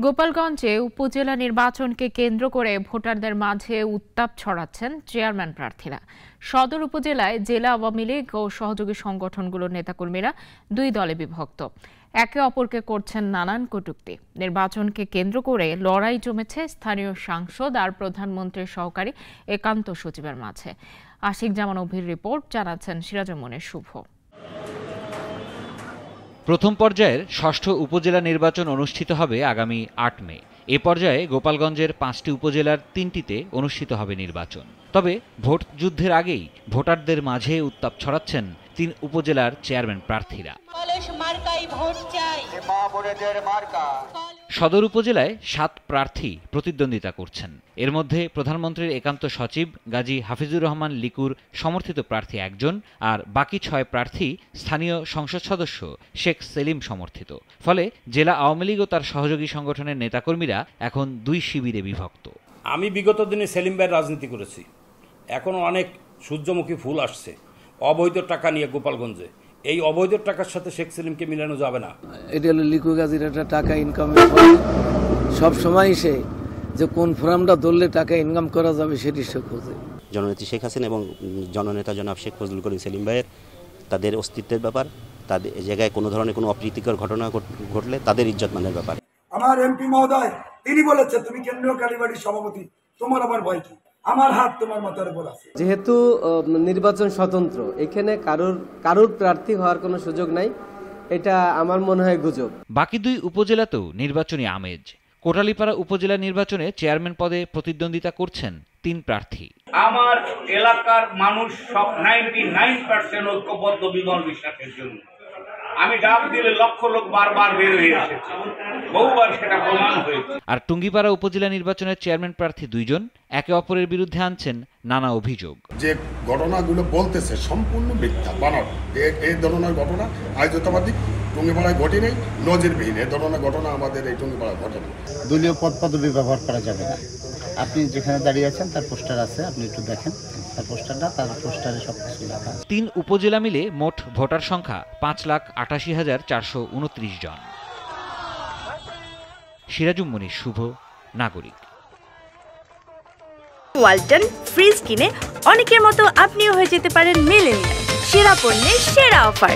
গোপালগঞ্জে উপজেলা নির্বাচনকে কেন্দ্র করে ভোটারদের মাঝে উত্তাপ ছড়াচ্ছেন চেয়ারম্যান প্রার্থীরা। সদর উপজেলায় জেলা আওয়ামী লীগ ও সহযোগী সংগঠনগুলোর নেতাকর্মীরা দুই দলে বিভক্ত, একে অপরকে করছেন নানান কটূক্তি। নির্বাচনকে কেন্দ্র করে লড়াই জমেছে স্থানীয় সাংসদ আর প্রধানমন্ত্রীর সহকারী একান্ত সচিবের মাঝে। আশিক জামান অভির রিপোর্ট, জানাচ্ছেন সিরাজুল মনির শুভ। প্রথম পর্যায়ের ষষ্ঠ উপজেলা নির্বাচন অনুষ্ঠিত হবে আগামী ৮ মে। এ পর্যায়ে গোপালগঞ্জের ৫টি উপজেলার ৩টিতে অনুষ্ঠিত হবে নির্বাচন। তবে ভোট যুদ্ধের আগেই ভোটারদের মাঝে উত্তাপ ছড়াচ্ছেন ৩ উপজেলার চেয়ারম্যান প্রার্থীরা। সদর উপজেলায় ৭ প্রার্থী প্রতিদ্বন্দ্বিতা করছেন। এর মধ্যে প্রধানমন্ত্রীর একান্ত সচিব গাজী হাফিজুর রহমান লিকুর সমর্থিত প্রার্থী একজন, আর বাকি ৬ প্রার্থী স্থানীয় সংসদ সদস্য শেখ সেলিম সমর্থিত। ফলে জেলা আওয়ামী লীগ ও তার সহযোগী সংগঠনের নেতাকর্মীরা এখন দুই শিবিরে বিভক্ত। আমি বিগত দিনে সেলিম ভাইয়ের রাজনীতি করেছি, এখনো অনেক সূর্যমুখী ফুল আসছে অবৈধ টাকা নিয়ে গোপালগঞ্জে। এই অবৈধ টাকার সাথে শেখ সেলিমকে মিলানো যাবে না। এটা হলো লিকু গাজীর একটা টাকা ইনকামের সব সময় সে যে কোন ফোরামটা ধরলে টাকা ইনকাম করা যাবে সেটি সে খোঁজে। জননেত্রী শেখ হাসিনা এবং জননেতা জনাব শেখ ফজলুল করিম সেলিম ভাইয়ের তাদের অস্তিত্বের ব্যাপার, তাদের জায়গায় কোনো ধরনের কোনো অপ্রীতিকর ঘটনা ঘটলে তাদের ইজ্জত মানের ব্যাপার। আমার এমপি মহোদয় তিনি বলেছে, তুমি কেন্দ্রীয় কালীবাড়ির সভাপতি, তোমার আবার ভয় কি? আমার হাত তোমার মাথার উপর আছে। যেহেতু নির্বাচন স্বতন্ত্র, এখানে কারোর প্রার্থী হওয়ার কোনো সুযোগ নাই, এটা আমার মনে হয় গুজব। বাকি দুই উপজেলাতেও নির্বাচনী আমেজ। কোটালীপাড়া উপজেলা নির্বাচনে চেয়ারম্যান পদে প্রতিদ্বন্দ্বিতা করছেন ৩ প্রার্থী। আমার এলাকার মানুষ সব 99% ঐক্যবদ্ধ বিমল বিশ্বাসের জন্য। আমি ডাক দিলে লক্ষ লোক বারবার বের হয়ে এসেছে, বহুবার সেটা প্রমাণ হয়েছে। আর টুঙ্গিপাড়া উপজেলা নির্বাচনের চেয়ারম্যান প্রার্থী দুইজন একে অপরের বিরুদ্ধে আনছেন নানা অভিযোগ। যে ঘটনাগুলো বলতেছে সম্পূর্ণ মিথ্যা, বানানো। এই ধরনের ঘটনা আয়োজিতবাদী টুঙ্গিপাড়ায় ঘটে নেই, নজিরবিহীন। এই ধরনের ঘটনা আমাদের এই টুঙ্গিপাড়ায় ঘটে নেই। দলীয় পদ পদবি ব্যবহার করা যাবে না। আপনি যেখানে দাঁড়িয়ে আছেন তার পোস্টার আছে, আপনি একটু দেখেন তার পোস্টারটা, তার পোস্টারে সবকিছু লেখা আছে। ৩ উপজেলা মিলে মোট ভোটার সংখ্যা ৫,৮৮,৪২৯ জন। সিরাজুল মনির শুভ, নাগরিক। ওয়ালটন ফ্রিজ কিনে অনেকের মতো আপনিও হয়ে যেতে পারেন মিলেনিয়াল। সেরা পণ্যের সেরা অফার।